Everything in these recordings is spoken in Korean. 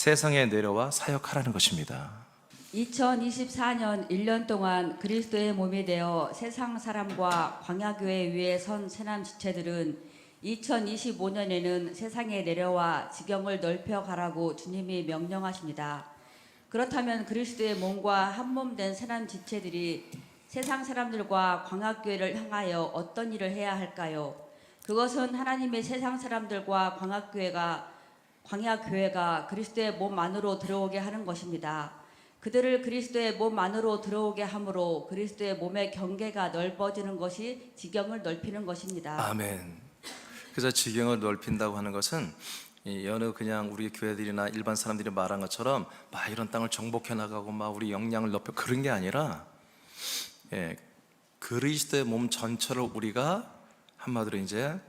세상에 내려와 사역하라는 것입니다. 2024년 1년 동안 그리스도의 몸이 되어 세상 사람과 광야교회 위에 선 새남 지체들은 2025년에는 세상에 내려와 지경을 넓혀가라고 주님이 명령하십니다. 그렇다면 그리스도의 몸과 한몸 된 새남 지체들이 세상 사람들과 광야교회를 향하여 어떤 일을 해야 할까요? 그것은 하나님의 세상 사람들과 광야교회가 그리스도의 몸 안으로 들어오게 하는 것입니다. 그들을 그리스도의 몸 안으로 들어오게 함으로 그리스도의 몸의 경계가 넓어지는 것이 지경을 넓히는 것입니다. 아멘. 그래서 지경을 넓힌다고 하는 것은 여느 그냥 우리 교회들이나 일반 사람들이 말한 것처럼 막 이런 땅을 정복해 나가고 막 우리 역량을 높여 그런 게 아니라 그리스도의 몸 전체를 우리가 한마디로 이제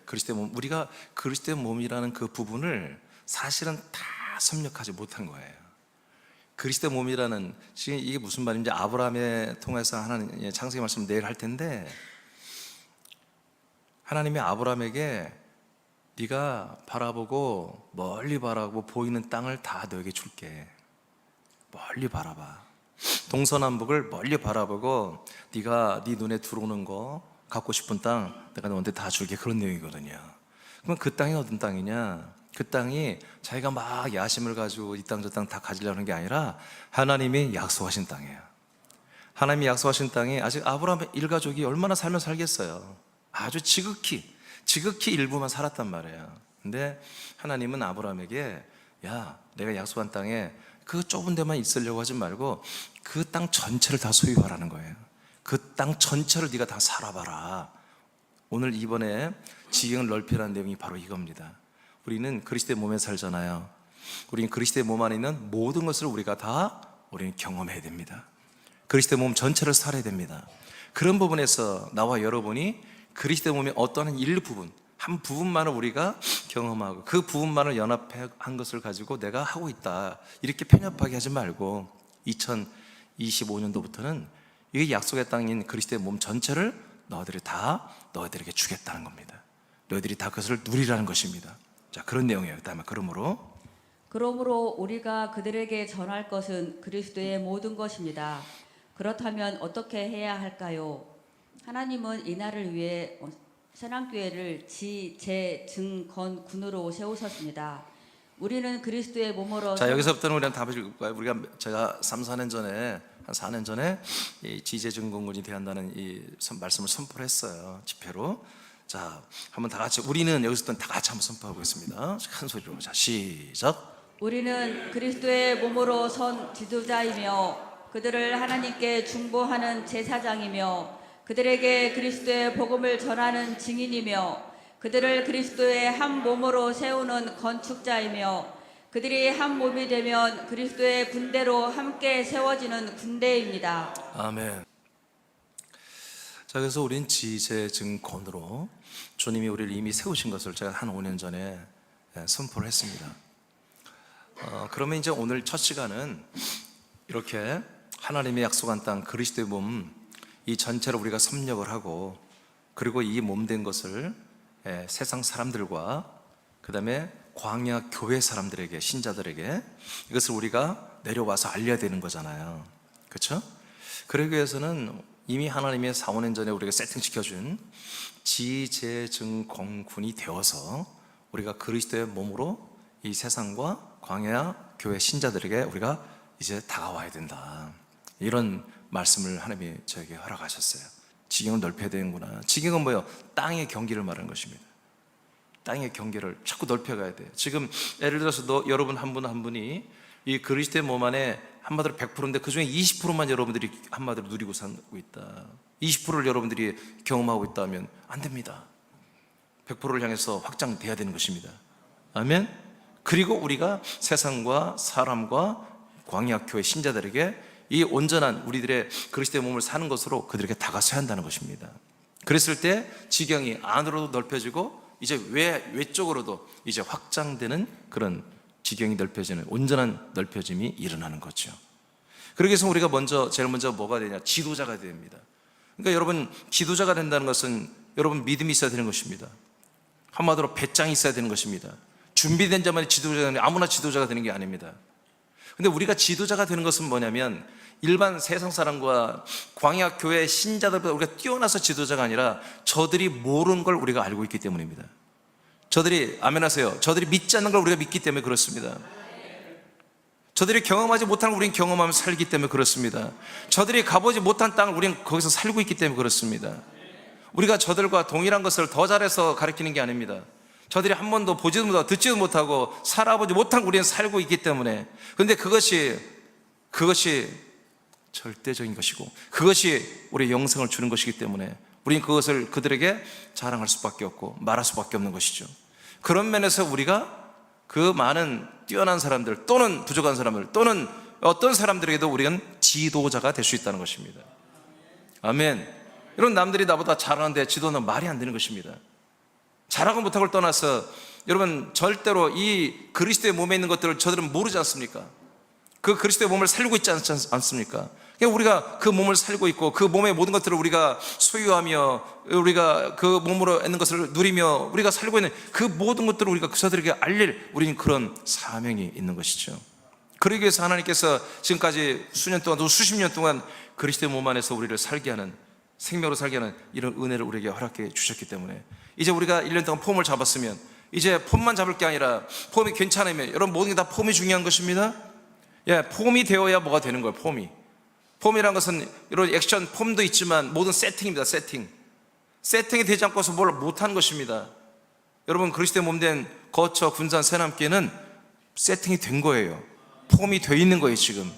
그리스도의 몸, 우리가 그리스도의 몸이라는 그 부분을 사실은 다 섭렵하지 못한 거예요. 그리스도의 몸이라는, 지금 이게 무슨 말인지 아브라함에 통해서 하나님 창세기 말씀 내일 할 텐데, 하나님이 아브라함에게 네가 바라보고 멀리 바라보고 보이는 땅을 다 너에게 줄게. 멀리 바라봐. 동서남북을 멀리 바라보고 네가 네 눈에 들어오는 거, 갖고 싶은 땅 내가 너한테 다 줄게. 그런 내용이거든요. 그러면 그 땅이 어떤 땅이냐? 그 땅이 자기가 막 야심을 가지고 이 땅 저 땅 다 가지려는 게 아니라 하나님이 약속하신 땅이에요. 하나님이 약속하신 땅이, 아직 아브라함의 일가족이 얼마나 살면 살겠어요. 아주 지극히 일부만 살았단 말이에요. 근데 하나님은 아브라함에게 야, 내가 약속한 땅에 그 좁은 데만 있으려고 하지 말고 그 땅 전체를 다 소유하라는 거예요. 그 땅 전체를 네가 다 살아봐라. 오늘 이번에 지경을 넓히라는 내용이 바로 이겁니다. 우리는 그리스도의 몸에 살잖아요. 우리는 그리스도의 몸 안에 있는 모든 것을 우리는 경험해야 됩니다. 그리스도의 몸 전체를 살아야 됩니다. 그런 부분에서 나와 여러분이 그리스도의 몸의 어떠한 일부분, 한 부분만을 우리가 경험하고 그 부분만을 연합한 것을 가지고 내가 하고 있다, 이렇게 편협하게 하지 말고 2025년도부터는 이 약속의 땅인 그리스도의 몸 전체를 너희들에게 주겠다는 겁니다. 너희들이 다 그것을 누리라는 것입니다. 자, 그런 내용이에요. 그다음에 그러므로 우리가 그들에게 전할 것은 그리스도의 모든 것입니다. 그렇다면 어떻게 해야 할까요? 하나님은 이날을 위해 새남교회를 지, 제, 증, 건, 군으로 세우셨습니다. 우리는 그리스도의 몸으로. 자, 여기서부터는 우리는 답을 줄 거예요. 제가 4년 전에 이 지제증건군이 되한다는 이 말씀을 선포를 했어요. 집회로. 자, 한번 다 같이, 우리는 여기서부터 다 같이 한번 선포하고 있습니다. 큰 소리로. 자, 시작. 우리는 그리스도의 몸으로 선 지도자이며 그들을 하나님께 중보하는 제사장이며 그들에게 그리스도의 복음을 전하는 증인이며 그들을 그리스도의 한 몸으로 세우는 건축자이며 그들이 한 몸이 되면 그리스도의 군대로 함께 세워지는 군대입니다. 아멘. 자, 그래서 우린 지제증권으로 주님이 우리를 이미 세우신 것을 제가 한 5년 전에 선포를 했습니다. 그러면 이제 오늘 첫 시간은 이렇게 하나님의 약속한 땅 그리스도의 몸, 이 전체를 우리가 섭렵을 하고, 그리고 이 몸된 것을 세상 사람들과 그 다음에 광야 교회 사람들에게, 신자들에게 이것을 우리가 내려와서 알려야 되는 거잖아요. 그렇죠? 그러기 위해서는 이미 하나님의 4, 5년 전에 우리가 세팅시켜준 지제증공군이 되어서 우리가 그리스도의 몸으로 이 세상과 광야 교회 신자들에게 우리가 이제 다가와야 된다, 이런 말씀을 하나님이 저에게 허락하셨어요. 지경을 넓혀야 되는구나. 지경은 뭐예요? 땅의 경계를 말하는 것입니다. 땅의 경계를 자꾸 넓혀가야 돼요. 지금 예를 들어서 여러분 한 분 한 분이 이 그리스도의 몸 안에 한마디로 100%인데 그 중에 20%만 여러분들이 한마디로 누리고 살고 있다, 20%를 여러분들이 경험하고 있다면 안 됩니다. 100%를 향해서 확장돼야 되는 것입니다. 아멘. 그리고 우리가 세상과 사람과 광야교회 신자들에게 이 온전한 우리들의 그리스도의 몸을 사는 것으로 그들에게 다가서야 한다는 것입니다. 그랬을 때 지경이 안으로도 넓혀지고 이제 외쪽으로도 이제 확장되는 그런 지경이 넓혀지는 온전한 넓혀짐이 일어나는 거죠. 그러기 위해서 우리가 제일 먼저 뭐가 되냐? 지도자가 됩니다. 그러니까 여러분, 지도자가 된다는 것은 여러분 믿음이 있어야 되는 것입니다. 한마디로 배짱이 있어야 되는 것입니다. 준비된 자만이 지도자가 되는, 아무나 지도자가 되는 게 아닙니다. 근데 우리가 지도자가 되는 것은 뭐냐면 일반 세상 사람과 광야 교회 신자들보다 우리가 뛰어나서 지도자가 아니라 저들이 모르는 걸 우리가 알고 있기 때문입니다. 저들이, 아멘 하세요, 저들이 믿지 않는 걸 우리가 믿기 때문에 그렇습니다. 저들이 경험하지 못한 걸 우리는 경험하면서 살기 때문에 그렇습니다. 저들이 가보지 못한 땅을 우리는 거기서 살고 있기 때문에 그렇습니다. 우리가 저들과 동일한 것을 더 잘해서 가르치는 게 아닙니다. 저들이 한 번도 보지도 못하고 듣지도 못하고 살아보지 못한 우리는 살고 있기 때문에, 그런데 그것이 절대적인 것이고 그것이 우리의 영생을 주는 것이기 때문에 우리는 그것을 그들에게 자랑할 수밖에 없고 말할 수밖에 없는 것이죠. 그런 면에서 우리가 그 많은 뛰어난 사람들 또는 부족한 사람들 또는 어떤 사람들에게도 우리는 지도자가 될 수 있다는 것입니다. 아멘. 이런 남들이 나보다 잘하는데 지도는 말이 안 되는 것입니다. 잘하고 못하고 를 떠나서 여러분, 절대로 이 그리스도의 몸에 있는 것들을 저들은 모르지 않습니까? 그 그리스도의 몸을 살고 있지 않습니까? 그러니까 우리가 그 몸을 살고 있고 그 몸의 모든 것들을 우리가 소유하며 우리가 그 몸으로 있는 것을 누리며 우리가 살고 있는 그 모든 것들을 우리가 저들에게 알릴 우리는 그런 사명이 있는 것이죠. 그러기 위해서 하나님께서 지금까지 수년 동안 또 수십 년 동안 그리스도의 몸 안에서 우리를 살게 하는, 생명으로 살게 하는 이런 은혜를 우리에게 허락해 주셨기 때문에 이제 우리가 1년 동안 폼을 잡았으면 이제 폼만 잡을 게 아니라 폼이 괜찮으면, 여러분 모든 게 다 폼이 중요한 것입니다. 예, 폼이 되어야 뭐가 되는 거예요. 폼이란 것은 이런 액션 폼도 있지만 모든 세팅입니다. 세팅이 되지 않고서 뭘 못하는 것입니다. 여러분, 그리스도의 몸된 거처 군산 새남교회는 세팅이 된 거예요. 폼이 돼 있는 거예요 지금.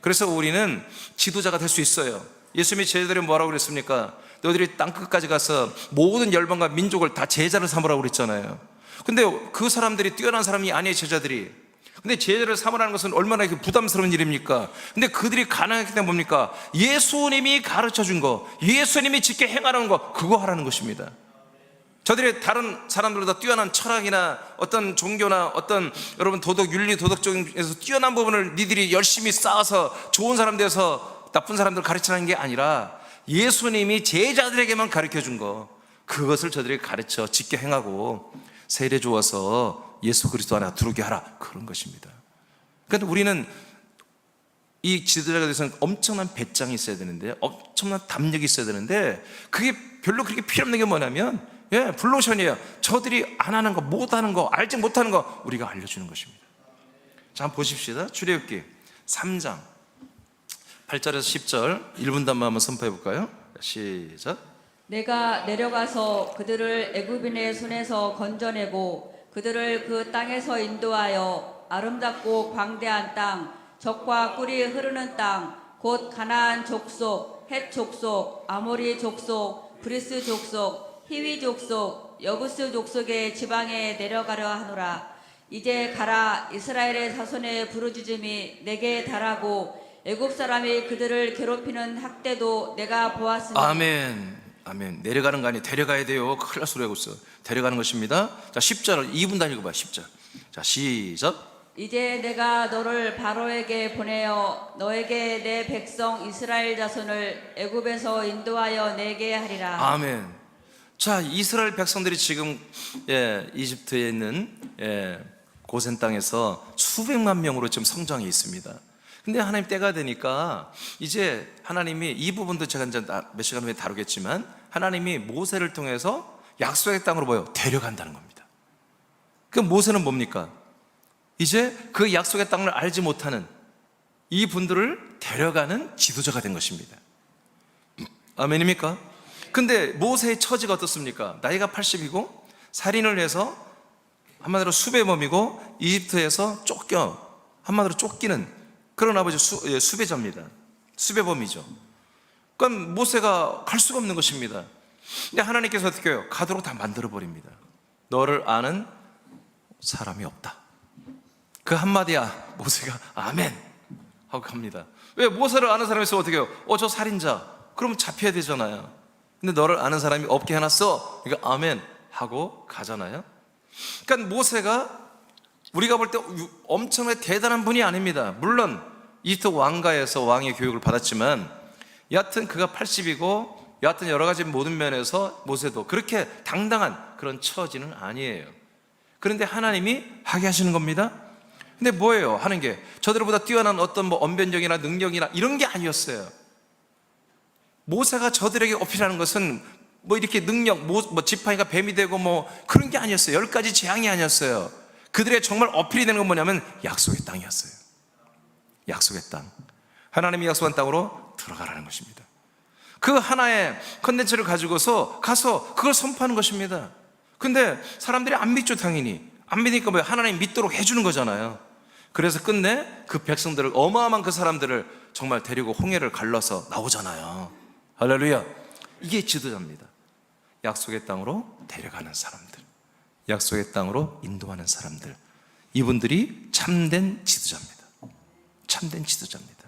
그래서 우리는 지도자가 될 수 있어요. 예수님이 제자들이 뭐라고 그랬습니까? 너희들이 땅끝까지 가서 모든 열방과 민족을 다 제자를 삼으라고 그랬잖아요. 근데 그 사람들이 뛰어난 사람이 아니에요, 제자들이. 근데 제자를 삼으라는 것은 얼마나 부담스러운 일입니까? 근데 그들이 가능하기 때문에 뭡니까? 예수님이 가르쳐 준 거, 예수님이 직접 행하라는 거, 그거 하라는 것입니다. 저들이 다른 사람들보다 뛰어난 철학이나 어떤 종교나 어떤 여러분 도덕, 윤리, 도덕적인 에서 뛰어난 부분을 니들이 열심히 쌓아서 좋은 사람 돼서 나쁜 사람들 가르치라는 게 아니라 예수님이 제자들에게만 가르쳐 준 거, 그것을 저들에게 가르쳐 직접 행하고 세례 주어서 예수 그리스도 안에 들어오게 하라, 그런 것입니다. 그러니까 우리는 이 지도자가 돼서는 엄청난 배짱이 있어야 되는데, 엄청난 담력이 있어야 되는데, 그게 별로 그렇게 필요 없는 게 뭐냐면, 예, 블로션이에요. 저들이 안 하는 거, 못 하는 거, 알지 못하는 거 우리가 알려주는 것입니다. 자, 한번 보십시다. 출애굽기 3장 8절에서 10절 1분단만 한번 선포해 볼까요? 시작. 내가 내려가서 그들을 애굽인의 손에서 건져내고 그들을 그 땅에서 인도하여 아름답고 광대한 땅, 젖과 꿀이 흐르는 땅, 곧 가나안 족속, 헷 족속, 아모리 족속, 브리스 족속, 히위 족속, 여부스 족속의 지방에 내려가려 하노라. 이제 가라. 이스라엘의 자손의 부르짖음이 내게 달하고 애굽 사람이 그들을 괴롭히는 학대도 내가 보았으니. 아멘. 아멘. 내려가는 거 아니에요. 데려가야 돼요. 큰일 날 소리 하고 있어. 데려가는 것입니다. 자, 10절을 2분단 읽어봐. 10절. 자, 시작. 이제 내가 너를 바로에게 보내어 너에게 내 백성 이스라엘 자손을 애굽에서 인도하여 내게 하리라. 아멘. 자, 이스라엘 백성들이 지금 이집트에 있는 고센 땅에서 수백만 명으로 지금 성장해 있습니다. 근데 하나님 때가 되니까 이제 하나님이, 이 부분도 제가 이제 몇 시간 후에 다루겠지만, 하나님이 모세를 통해서 약속의 땅으로 뭐예요? 데려간다는 겁니다. 그 모세는 뭡니까? 이제 그 약속의 땅을 알지 못하는 이 분들을 데려가는 지도자가 된 것입니다. 아멘입니까? 근데 모세의 처지가 어떻습니까? 나이가 80이고 살인을 해서 한마디로 수배범이고 이집트에서 한마디로 쫓기는 그런 아버지 수배자입니다. 수배범이죠. 그러니까 모세가 갈 수가 없는 것입니다. 근데 하나님께서 어떻게 해요? 가도록 다 만들어버립니다. 너를 아는 사람이 없다. 그 한마디야 모세가 아멘 하고 갑니다. 왜? 모세를 아는 사람이 있으면 어떻게 해요? 저 살인자, 그러면 잡혀야 되잖아요. 근데 너를 아는 사람이 없게 해놨어. 그러니까 아멘 하고 가잖아요. 그러니까 모세가 우리가 볼 때 엄청나게 대단한 분이 아닙니다. 물론 이집트 왕가에서 왕의 교육을 받았지만 여하튼 그가 80이고 여하튼 여러 가지 모든 면에서 모세도 그렇게 당당한 그런 처지는 아니에요. 그런데 하나님이 하게 하시는 겁니다. 근데 뭐예요? 하는 게 저들보다 뛰어난 어떤 뭐 언변력이나 능력이나 이런 게 아니었어요. 모세가 저들에게 어필하는 것은 뭐 이렇게 능력, 뭐 지팡이가 뱀이 되고 뭐 그런 게 아니었어요. 10가지 재앙이 아니었어요. 그들의 정말 어필이 되는 건 뭐냐면 약속의 땅이었어요. 약속의 땅. 하나님이 약속한 땅으로 들어가라는 것입니다. 그 하나의 컨텐츠를 가지고서 가서 그걸 선포하는 것입니다. 근데 사람들이 안 믿죠, 당연히. 안 믿으니까 뭐 하나님 믿도록 해주는 거잖아요. 그래서 끝내 그 백성들을, 어마어마한 그 사람들을 정말 데리고 홍해를 갈라서 나오잖아요. 할렐루야. 이게 지도자입니다. 약속의 땅으로 데려가는 사람들, 약속의 땅으로 인도하는 사람들, 이분들이 참된 지도자입니다. 참된 지도자입니다.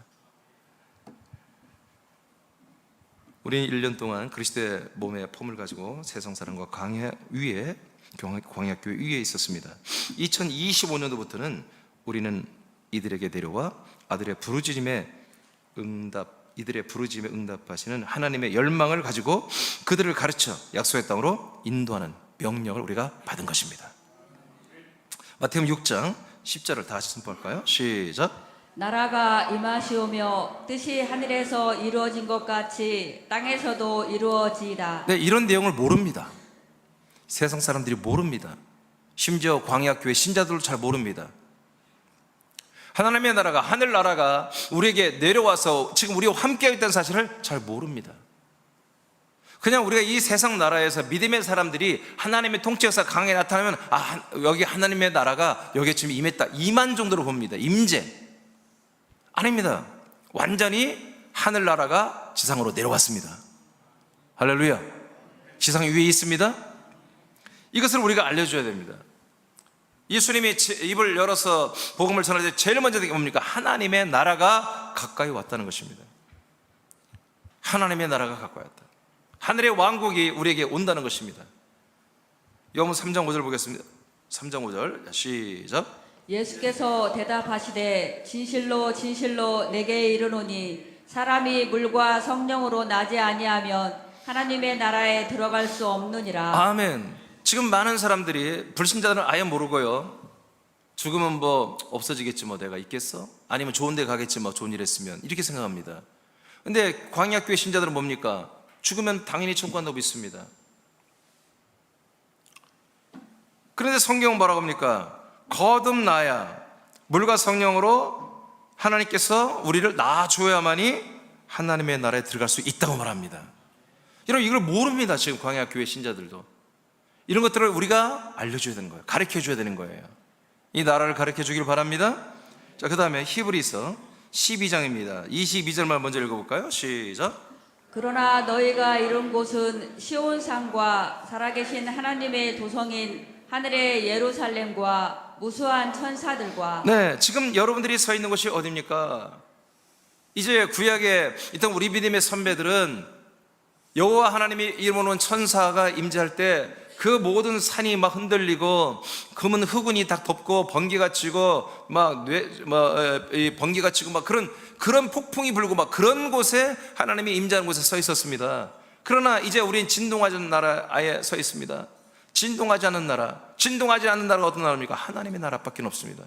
우리 1년 동안 그리스도의 몸의 폼을 가지고 세상사람과 광야교회 위에 있었습니다. 2025년도부터는 우리는 이들에게 내려와 이들의 부르짖음에 응답하시는 하나님의 열망을 가지고 그들을 가르쳐 약속의 땅으로 인도하는 명령을 우리가 받은 것입니다. 마태복음 6장 10절을 다 같이 선포할까요? 시작. 나라가 임하시오며 뜻이 하늘에서 이루어진 것 같이 땅에서도 이루어지이다. 네, 이런 내용을 모릅니다. 세상 사람들이 모릅니다. 심지어 광야교회 신자들도 잘 모릅니다. 하나님의 나라가, 하늘나라가 우리에게 내려와서 지금 우리와 함께하고 있다는 사실을 잘 모릅니다. 그냥 우리가 이 세상 나라에서 믿음의 사람들이 하나님의 통치 역사 강하게 나타나면 여기 하나님의 나라가 여기에 지금 임했다, 이만 정도로 봅니다. 임재. 아닙니다. 완전히 하늘나라가 지상으로 내려왔습니다. 할렐루야. 지상 위에 있습니다. 이것을 우리가 알려줘야 됩니다. 예수님이 입을 열어서 복음을 전할 때 제일 먼저 되게 뭡니까? 하나님의 나라가 가까이 왔다는 것입니다. 하나님의 나라가 가까이 왔다. 하늘의 왕국이 우리에게 온다는 것입니다. 요한복음 3장 5절 보겠습니다. 3장 5절 시작. 예수께서 대답하시되 진실로 진실로 내게 이르노니 사람이 물과 성령으로 나지 아니하면 하나님의 나라에 들어갈 수 없느니라. 아멘. 지금 많은 사람들이, 불신자들은 아예 모르고요, 죽으면 뭐 없어지겠지, 뭐 내가 있겠어? 아니면 좋은 데 가겠지, 뭐 좋은 일 했으면, 이렇게 생각합니다. 근데 광야교회 신자들은 뭡니까? 죽으면 당연히 천국 간다고 믿습니다. 그런데 성경은 뭐라고 합니까? 거듭나야, 물과 성령으로 하나님께서 우리를 낳아줘야만이 하나님의 나라에 들어갈 수 있다고 말합니다. 여러분, 이걸 모릅니다. 지금 광야교회 신자들도. 이런 것들을 우리가 알려줘야 되는 거예요. 가르쳐줘야 되는 거예요. 이 나라를 가르쳐주길 바랍니다. 자, 그 다음에 히브리서 12장입니다 22절만 먼저 읽어볼까요? 시작. 그러나 너희가 이룬 곳은 시온산과 살아계신 하나님의 도성인 하늘의 예루살렘과 무수한 천사들과. 네, 지금 여러분들이 서 있는 곳이 어디입니까? 이제 구약에 있던 우리 믿음의 선배들은 여호와 하나님이 이름으로 온 천사가 임재할 때 그 모든 산이 막 흔들리고 검은 흑운이 다 덮고 번개가 치고 번개가 치고 막 그런 폭풍이 불고 막 그런 곳에 하나님이 임재하는 곳에 서 있었습니다. 그러나 이제 우리는 진동하지 않는 나라에 서 있습니다. 진동하지 않는 나라. 진동하지 않는 나라가 어떤 나라입니까? 하나님의 나라밖에 없습니다.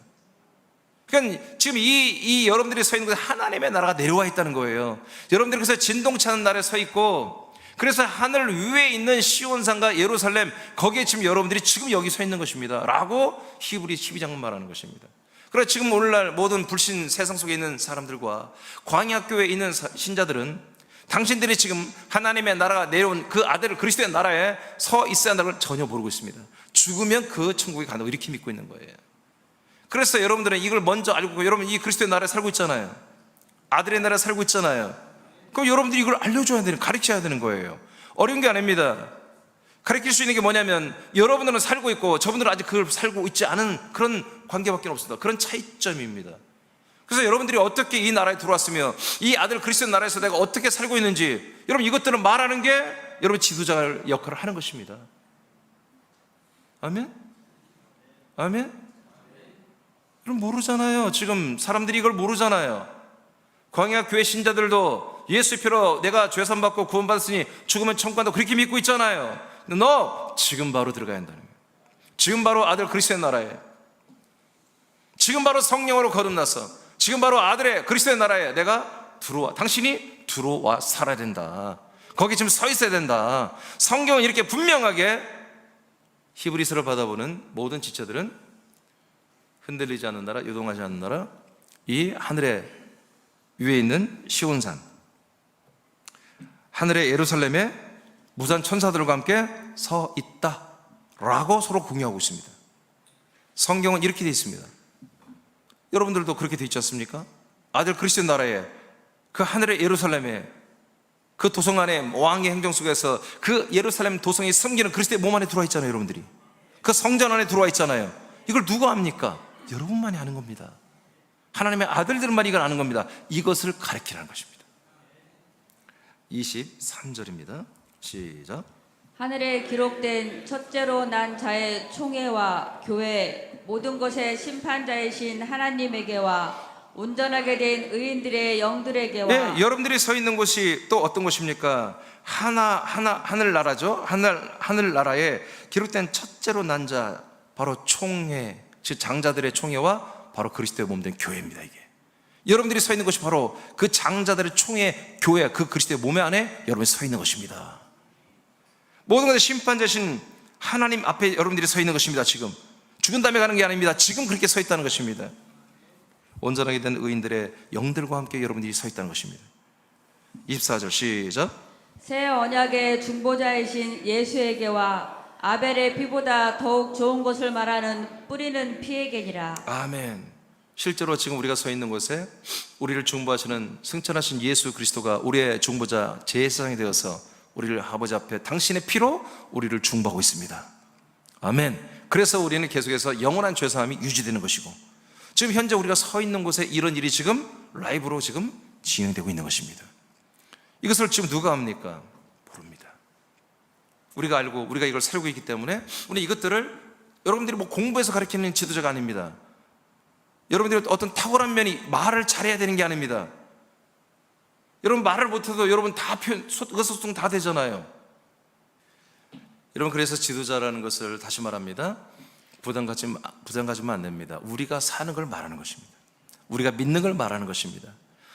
그러니까 지금 이 여러분들이 서 있는 곳에 하나님의 나라가 내려와 있다는 거예요. 여러분들이 그래서 진동치 않는 나라에 서 있고, 그래서 하늘 위에 있는 시온산과 예루살렘, 거기에 지금 여러분들이 지금 여기 서 있는 것입니다 라고 히브리 12장은 말하는 것입니다. 그래서 지금 오늘날 모든 불신 세상 속에 있는 사람들과 광야교회에 있는 신자들은 당신들이 지금 하나님의 나라가 내려온 그 아들을 그리스도의 나라에 서 있어야 한다는 걸 전혀 모르고 있습니다. 죽으면 그 천국에 간다고 이렇게 믿고 있는 거예요. 그래서 여러분들은 이걸 먼저 알고, 여러분 이 그리스도의 나라에 살고 있잖아요. 아들의 나라에 살고 있잖아요. 그럼 여러분들이 이걸 알려줘야 되는, 가르쳐야 되는 거예요. 어려운 게 아닙니다. 가르칠 수 있는 게 뭐냐면 여러분들은 살고 있고 저분들은 아직 그걸 살고 있지 않은 그런 관계밖에 없습니다. 그런 차이점입니다. 그래서 여러분들이 어떻게 이 나라에 들어왔으며 이 아들 그리스도 나라에서 내가 어떻게 살고 있는지, 여러분 이것들을 말하는 게 여러분 지도자 역할을 하는 것입니다. 아멘? 아멘? 여러분 모르잖아요. 지금 사람들이 이걸 모르잖아요. 광야교회 신자들도 예수의 피로 내가 죄산 받고 구원받았으니 죽으면 천국 간다고 그렇게 믿고 있잖아요. 근데 너 지금 바로 들어가야 한다는 거예요. 지금 바로 아들 그리스도의 나라에, 지금 바로 성령으로 거듭나서 지금 바로 아들의 그리스도의 나라에 내가 들어와, 당신이 들어와 살아야 된다. 거기 지금 서 있어야 된다. 성경은 이렇게 분명하게 히브리서를 받아보는 모든 지체들은 흔들리지 않는 나라, 요동하지 않는 나라, 이 하늘의 위에 있는 시온산, 하늘의 예루살렘에 무산 천사들과 함께 서 있다라고 서로 공유하고 있습니다. 성경은 이렇게 되어 있습니다. 여러분들도 그렇게 되어 있지 않습니까? 아들 그리스도의 나라에, 그 하늘의 예루살렘에, 그 도성 안에 왕의 행정 속에서 그 예루살렘 도성이 섬기는 그리스도의 몸 안에 들어와 있잖아요. 여러분들이 그 성전 안에 들어와 있잖아요. 이걸 누가 합니까? 여러분만이 아는 겁니다. 하나님의 아들들만 이걸 아는 겁니다. 이것을 가르치라는 것입니다. 23절입니다. 시작. 하늘에 기록된 첫째로 난 자의 총회와 교회 모든 것의 심판자이신 하나님에게와 온전하게 된 의인들의 영들에게와 네, 여러분들이 서 있는 곳이 또 어떤 곳입니까? 하늘나라죠. 하늘나라에 기록된 첫째로 난 자, 바로 총회, 즉 장자들의 총회와 바로 그리스도의 몸된 교회입니다. 이게 여러분들이 서 있는 곳이 바로 그 장자들의 총회, 교회, 그 그리스도의 몸의 안에 여러분이 서 있는 것입니다. 모든 것의 심판자신 하나님 앞에 여러분들이 서 있는 것입니다. 지금 죽은 다음에 가는 게 아닙니다. 지금 그렇게 서 있다는 것입니다. 온전하게 된 의인들의 영들과 함께 여러분들이 서 있다는 것입니다. 24절 시작. 새 언약의 중보자이신 예수에게와 아벨의 피보다 더욱 좋은 것을 말하는 뿌리는 피에게니라. 아멘. 실제로 지금 우리가 서 있는 곳에 우리를 중보하시는 승천하신 예수 그리스도가 우리의 중보자 제사장이 되어서 우리를 아버지 앞에 당신의 피로 우리를 중보하고 있습니다. 아멘. 그래서 우리는 계속해서 영원한 죄사함이 유지되는 것이고, 지금 현재 우리가 서 있는 곳에 이런 일이 지금 라이브로 지금 진행되고 있는 것입니다. 이것을 지금 누가 합니까? 모릅니다. 우리가 알고 우리가 이걸 살고 있기 때문에 우리 이것들을 여러분들이 뭐 공부해서 가르치는 지도자가 아닙니다. 여러분들이 어떤 탁월한 면이 말을 잘해야 되는 게 아닙니다. 여러분 말을 못해도 여러분 다 의사소통 다 되잖아요. 여러분 그래서 지도자라는 것을 다시 말합니다. 부담 가지면 안 됩니다. 우리가 사는 걸 말하는 것입니다. 우리가 믿는 걸 말하는 것입니다.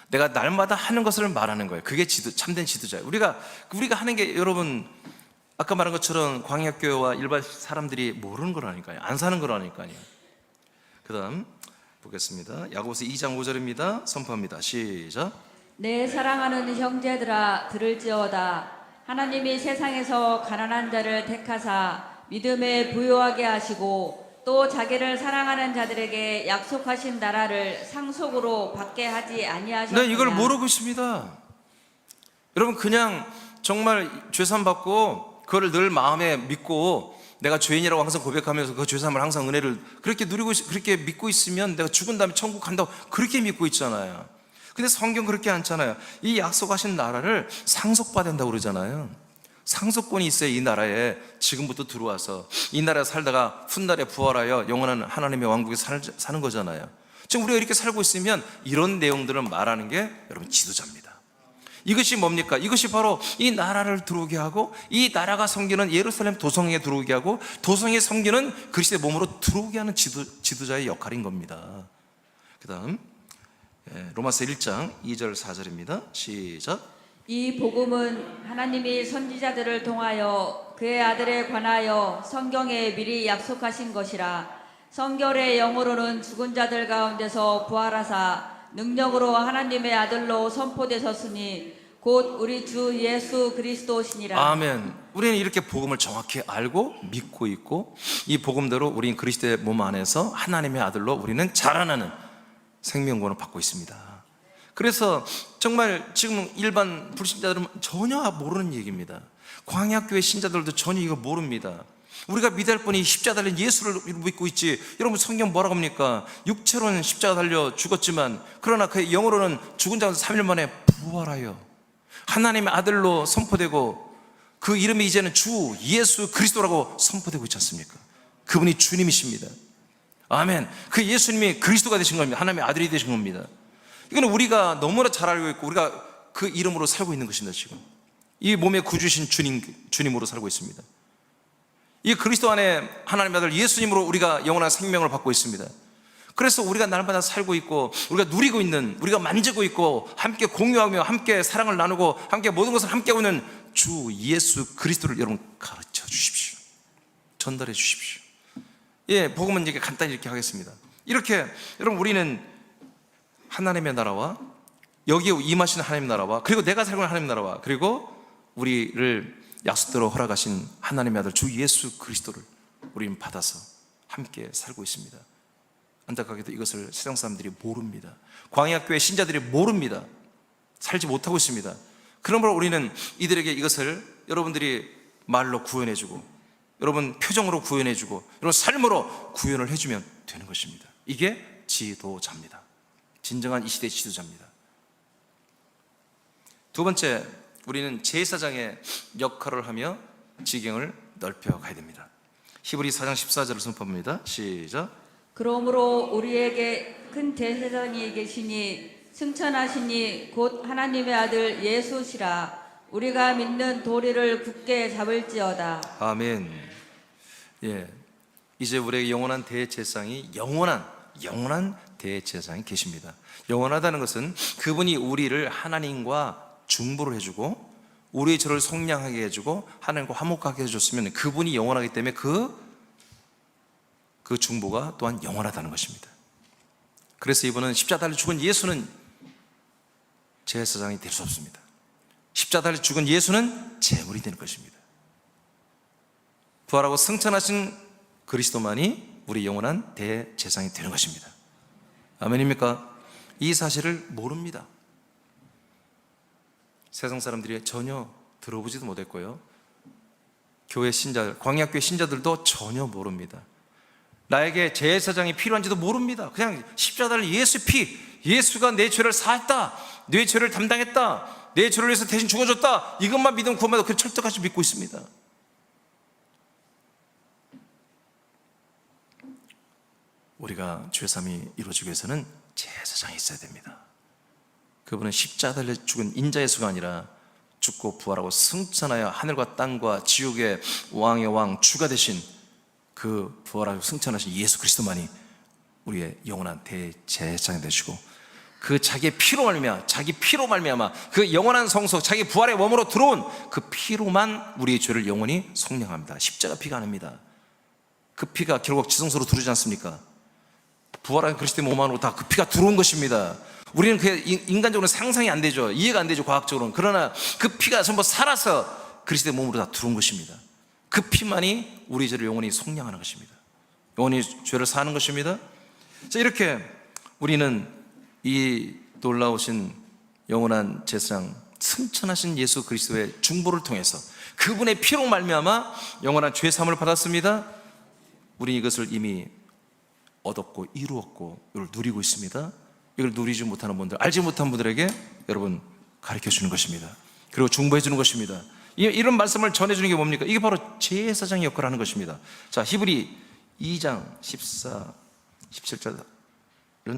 내가 날마다 하는 것을 말하는 거예요. 그게 참된 지도자예요. 우리가 하는 게 여러분 아까 말한 것처럼 광야교회와 일반 사람들이 모르는 거라니까요. 안 사는 거라니까요. 그 다음 보겠습니다. 야고보서 2장 5절입니다. 선포합니다. 시작. 내 사랑하는 형제들아 들을지어다. 하나님이 세상에서 가난한 자를 택하사 믿음에 부요하게 하시고 또 자기를 사랑하는 자들에게 약속하신 나라를 상속으로 받게 하지 아니하셨느냐. 네, 이걸 모르고 있습니다. 여러분 그냥 정말 죄산 받고 그거를 늘 마음에 믿고 내가 죄인이라고 항상 고백하면서 그 죄사함을 항상 은혜를 그렇게 누리고 그렇게 믿고 있으면 내가 죽은 다음에 천국 간다고 그렇게 믿고 있잖아요. 근데 성경 그렇게 않잖아요. 이 약속하신 나라를 상속받는다고 그러잖아요. 상속권이 있어야 이 나라에 지금부터 들어와서 이 나라에 살다가 훗날에 부활하여 영원한 하나님의 왕국에 사는 거잖아요. 지금 우리가 이렇게 살고 있으면 이런 내용들을 말하는 게 여러분 지도자입니다. 이것이 뭡니까? 이것이 바로 이 나라를 들어오게 하고 이 나라가 섬기는 예루살렘 도성에 들어오게 하고 도성에 섬기는 그리스도의 몸으로 들어오게 하는 지도자의 역할인 겁니다. 그 다음 로마서 1장 2절 4절입니다. 시작. 이 복음은 하나님이 선지자들을 통하여 그의 아들에 관하여 성경에 미리 약속하신 것이라. 성결의 영으로는 죽은 자들 가운데서 부활하사 능력으로 하나님의 아들로 선포되셨으니 곧 우리 주 예수 그리스도시니라. 아멘. 우리는 이렇게 복음을 정확히 알고 믿고 있고 이 복음대로 우리는 그리스도의 몸 안에서 하나님의 아들로 우리는 자라나는 생명권을 받고 있습니다. 그래서 정말 지금 일반 불신자들은 전혀 모르는 얘기입니다. 광야교회 신자들도 전혀 이거 모릅니다. 우리가 믿을 분이 십자가 달린 예수를 믿고 있지. 여러분 성경 뭐라고 합니까? 육체로는 십자가 달려 죽었지만 그러나 그의 영으로는 죽은 자가 3일 만에 부활하여 하나님의 아들로 선포되고 그 이름이 이제는 주 예수 그리스도라고 선포되고 있지 않습니까? 그분이 주님이십니다. 아멘. 그 예수님이 그리스도가 되신 겁니다. 하나님의 아들이 되신 겁니다. 이거는 우리가 너무나 잘 알고 있고 우리가 그 이름으로 살고 있는 것입니다. 지금 이 몸의 구주신 주님으로 살고 있습니다. 이 그리스도 안에 하나님의 아들 예수님으로 우리가 영원한 생명을 받고 있습니다. 그래서 우리가 날마다 살고 있고 우리가 누리고 있는, 우리가 만지고 있고 함께 공유하며 함께 사랑을 나누고 함께 모든 것을 함께 하는 주 예수 그리스도를 여러분 가르쳐 주십시오. 전달해 주십시오. 예, 복음은 이렇게 간단히 이렇게 하겠습니다. 이렇게 여러분 우리는 하나님의 나라와 여기에 임하시는 하나님의 나라와 그리고 내가 살고 있는 하나님의 나라와 그리고 우리를 약속대로 허락하신 하나님의 아들 주 예수 그리스도를 우리는 받아서 함께 살고 있습니다. 안타깝게도 이것을 세상 사람들이 모릅니다. 광야교회 신자들이 모릅니다. 살지 못하고 있습니다. 그러므로 우리는 이들에게 이것을 여러분들이 말로 구현해주고 여러분 표정으로 구현해주고 여러분 삶으로 구현을 해주면 되는 것입니다. 이게 지도자입니다. 진정한 이 시대의 지도자입니다. 두 번째, 우리는 제사장의 역할을 하며 지경을 넓혀가야 됩니다. 히브리 4장 14절을 선포합니다. 시작. 그러므로 우리에게 큰 대제사장이 계시니 승천하시니 곧 하나님의 아들 예수시라. 우리가 믿는 도리를 굳게 잡을지어다. 아멘. 예, 이제 우리에게 영원한 대제사장이 영원한 대제사장이 계십니다. 영원하다는 것은 그분이 우리를 하나님과 중보를 해주고 우리의 죄를 속량하게 해주고 하나님과 화목하게 해줬으면 그분이 영원하기 때문에 그 중보가 또한 영원하다는 것입니다. 그래서 이분은 십자가를 죽은 예수는 제사장이 될 수 없습니다. 십자가를 죽은 예수는 제물이 되는 것입니다. 부활하고 승천하신 그리스도만이 우리 영원한 대제사장이 되는 것입니다. 아멘입니까? 이 사실을 모릅니다. 세상 사람들이 전혀 들어보지도 못했고요. 교회 신자들, 광야교회 신자들도 전혀 모릅니다. 나에게 제사장이 필요한지도 모릅니다. 그냥 십자가를 예수 피, 예수가 내 죄를 사했다, 내 죄를 담당했다, 내 죄를 위해서 대신 죽어줬다, 이것만 믿으면 구원받아. 그 철저하게 믿고 있습니다. 우리가 죄삼이 이루어지기 위해서는 제사장이 있어야 됩니다. 그분은 십자가를 죽은 인자 예수가 아니라 죽고 부활하고 승천하여 하늘과 땅과 지옥의 왕의 왕 주가 되신 그 부활하고 승천하신 예수 그리스도만이 우리의 영원한 대제사장이 되시고 그 자기의 피로 말미암아 그 영원한 성소 자기 부활의 몸으로 들어온 그 피로만 우리의 죄를 영원히 속량합니다. 십자가 피가 아닙니다. 그 피가 결국 지성소로 들어오지 않습니까? 부활한 그리스도의 몸 안으로 다 그 피가 들어온 것입니다. 우리는 그 인간적으로 상상이 안 되죠. 이해가 안 되죠, 과학적으로는. 그러나 그 피가 전부 살아서 그리스도의 몸으로 다 들어온 것입니다. 그 피만이 우리 죄를 영원히 속량하는 것입니다. 영원히 죄를 사는 것입니다. 자, 이렇게 우리는 이 놀라우신 영원한 제사장 승천하신 예수 그리스도의 중보를 통해서 그분의 피로 말미암아 영원한 죄 사함을 받았습니다. 우리는 이것을 이미 얻었고 이루었고 이걸 누리고 있습니다. 이걸 누리지 못하는 분들, 알지 못한 분들에게 여러분 가르쳐 주는 것입니다. 그리고 중보해 주는 것입니다. 이런 말씀을 전해주는 게 뭡니까? 이게 바로 제사장의 역할을 하는 것입니다. 자, 히브리 2장 14, 17절은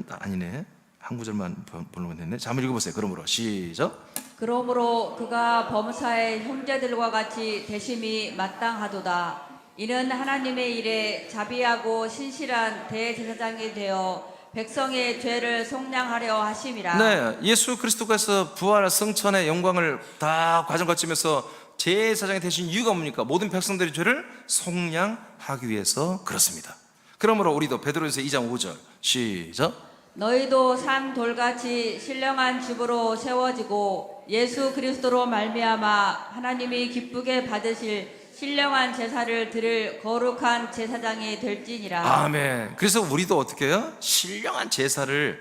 아니네. 한 구절만 보려면 됐네. 자, 한번 읽어보세요. 그러므로 시작. 그러므로 그가 범사의 형제들과 같이 대심이 마땅하도다. 이는 하나님의 일에 자비하고 신실한 대제사장이 되어 백성의 죄를 속량하려 하심이라. 네, 예수 그리스도께서 부활 승천의 영광을 다 과정 거치면서 제사장이 되신 이유가 뭡니까? 모든 백성들의 죄를 속량하기 위해서 그렇습니다. 그러므로 우리도 베드로전서 2장 5절 시작. 너희도 산 돌같이 신령한 집으로 세워지고 예수 그리스도로 말미암아 하나님이 기쁘게 받으실 신령한 제사를 드릴 거룩한 제사장이 될지니라. 아멘. 그래서 우리도 어떻게 해요? 신령한 제사를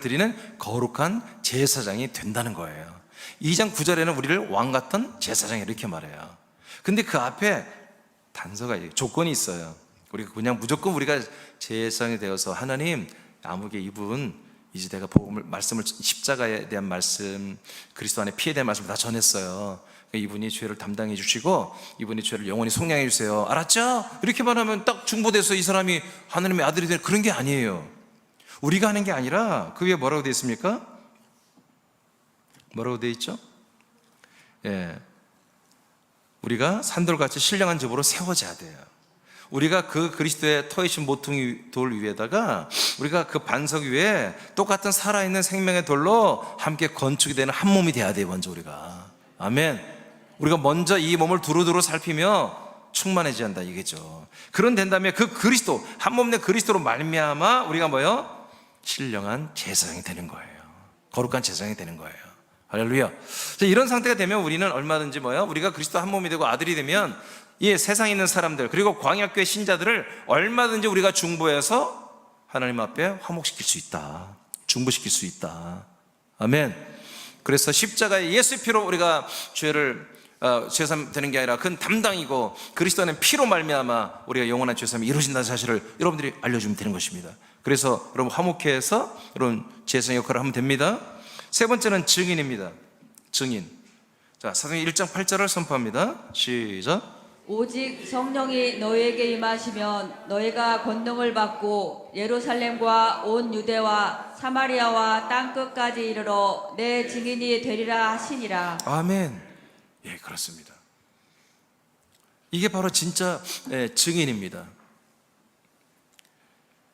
드리는 거룩한 제사장이 된다는 거예요. 2장 9절에는 우리를 왕 같은 제사장이 이렇게 말해요. 근데 그 앞에 단서가 조건이 있어요. 우리가 그냥 무조건 우리가 제사장이 되어서 하나님 아무개 이분 이제 내가 말씀을 십자가에 대한 말씀 그리스도 안에 피에 대한 말씀을 다 전했어요. 이분이 죄를 담당해 주시고 이분이 죄를 영원히 속량해 주세요. 알았죠? 이렇게 말하면 딱 중보돼서 이 사람이 하나님의 아들이 되는 그런 게 아니에요. 우리가 하는 게 아니라 그 위에 뭐라고 되어 있습니까? 뭐라고 되어 있죠? 예. 우리가 산돌같이 신령한 집으로 세워져야 돼요. 우리가 그 그리스도의 터이신 모퉁이 돌 위에다가 우리가 그 반석 위에 똑같은 살아있는 생명의 돌로 함께 건축이 되는 한 몸이 돼야 돼요. 먼저 우리가. 아멘. 우리가 먼저 이 몸을 두루두루 살피며 충만해져야 한다 이게죠. 그런 된 다음에 그 그리스도 한 몸 내 그리스도로 말미암아 우리가 뭐요? 신령한 제사장이 되는 거예요. 거룩한 제사장이 되는 거예요. 할렐루야. 이런 상태가 되면 우리는 얼마든지 뭐요? 우리가 그리스도 한 몸이 되고 아들이 되면 이 세상에 있는 사람들 그리고 광야교회 신자들을 얼마든지 우리가 중보해서 하나님 앞에 화목시킬 수 있다. 중보시킬 수 있다. 아멘. 그래서 십자가의 예수의 피로 우리가 죄를 죄삼 되는 게 아니라 그건 담당이고 그리스도는 피로 말미암아 우리가 영원한 죄삼이 이루어진다는 사실을 여러분들이 알려주면 되는 것입니다. 그래서 여러분 화목회에서 여러분 제사장 역할을 하면 됩니다. 세 번째는 증인입니다. 증인. 자, 사도행전 1장 8절을 선포합니다. 시작. 오직 성령이 너희에게 임하시면 너희가 권능을 받고 예루살렘과 온 유대와 사마리아와 땅끝까지 이르러 내 증인이 되리라 하시니라. 아멘. 예, 그렇습니다. 이게 바로 진짜 증인입니다.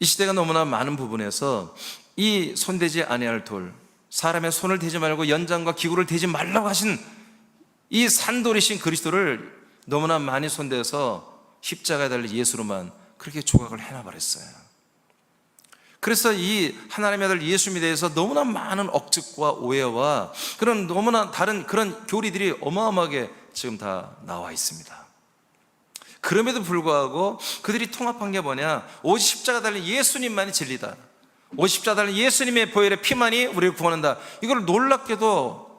이 시대가 너무나 많은 부분에서 이 손대지 아니할 돌, 사람의 손을 대지 말고 연장과 기구를 대지 말라고 하신 이 산돌이신 그리스도를 너무나 많이 손대서 십자가에 달린 예수로만 그렇게 조각을 해놔버렸어요. 그래서 이 하나님의 아들 예수님에 대해서 너무나 많은 억측과 오해와 그런 너무나 다른 그런 교리들이 어마어마하게 지금 다 나와 있습니다. 그럼에도 불구하고 그들이 통합한 게 뭐냐? 오직 십자가 달린 예수님만이 진리다. 오직 십자가 달린 예수님의 보혈의 피만이 우리를 구원한다. 이걸 놀랍게도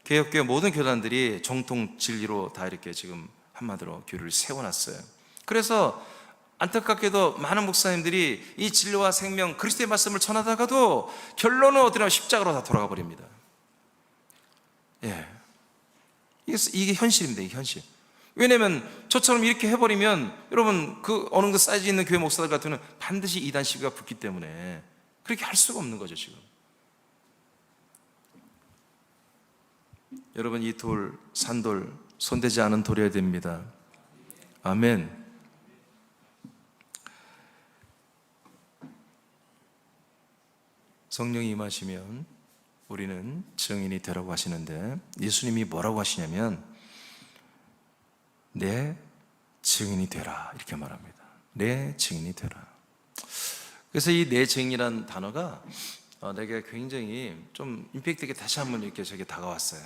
개혁교회 모든 교단들이 정통 진리로 다 이렇게 지금 한마디로 교리를 세워놨어요. 그래서 안타깝게도 많은 목사님들이 이 진리와 생명 그리스도의 말씀을 전하다가도 결론은 어디나 십자가로 다 돌아가 버립니다. 예, 이게 현실입니다. 이게 현실. 왜냐면 저처럼 이렇게 해버리면 여러분 그 어느 정도 사이즈 있는 교회 목사들 같은 경우는 반드시 이단 시비가 붙기 때문에 그렇게 할 수가 없는 거죠 지금. 여러분 이 돌, 산돌 손대지 않은 돌이어야 됩니다. 아멘. 성령이 임하시면 우리는 증인이 되라고 하시는데 예수님이 뭐라고 하시냐면 내 증인이 되라 이렇게 말합니다. 내 증인이 되라. 그래서 이 내 증인이라는 단어가 내게 굉장히 좀 임팩트 있게 다시 한번 이렇게 저게 다가왔어요.